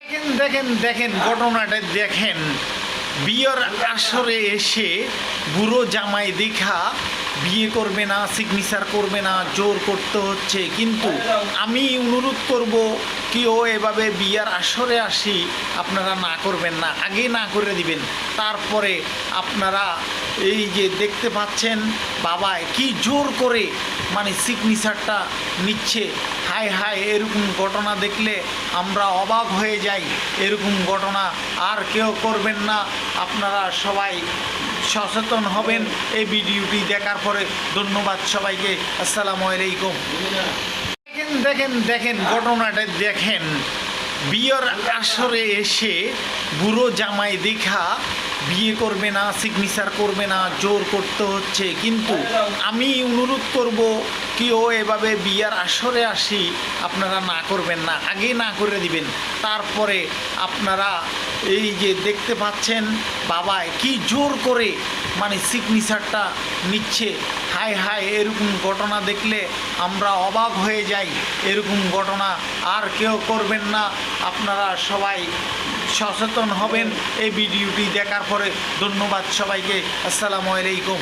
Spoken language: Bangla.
দেখেন দেখেন দেখেন ঘটনাটা দেখেন। বিয়ের আসরে এসে বুড়ো জামাই দেখা বিয়ে করবে না, সিগনেচার করবে না, জোর করতে হচ্ছে। কিন্তু আমি অনুরোধ করব কেউ এভাবে বিয়ের আসরে আসি আপনারা না করবেন না, আগে না করে দিবেন। তারপরে আপনারা এই যে দেখতে পাচ্ছেন বাবায় কি জোর করে মানে সিগনেচারটা নিচ্ছে। হায় হায়, এরকম ঘটনা দেখলে আমরা অবাক হয়ে যাই। এরকম ঘটনা আর কেউ করবেন না। আপনারা সবাই সচেতন হবেন এই ভিডিওটি দেখার পরে। ধন্যবাদ সবাইকে। আসসালামু আলাইকুম। দেখেন দেখেন দেখেন ঘটনাটা দেখেন। বিয়ের আসরে এসে বুড়ো জামাই দেখা বিয়ে করবে না, সিগনেচার করবে না, জোর করতে হচ্ছে। কিন্তু আমি অনুরোধ করব কেউ এভাবে বিয়ের আসরে আসি আপনারা না করবেন না, আগে না করে দিবেন। তারপরে আপনারা এই যে দেখতে পাচ্ছেন বাবায় কি জোর করে মানে সিগনেচারটা নিচ্ছে। হায় হায়, এরকম ঘটনা দেখলে আমরা অবাক হয়ে যাই। এরকম ঘটনা আর কেউ করবেন না। আপনারা সবাই সচেতন হবেন এই ভিডিওটি দেখার পরে। ধন্যবাদ সবাইকে। আসসালামু আলাইকুম।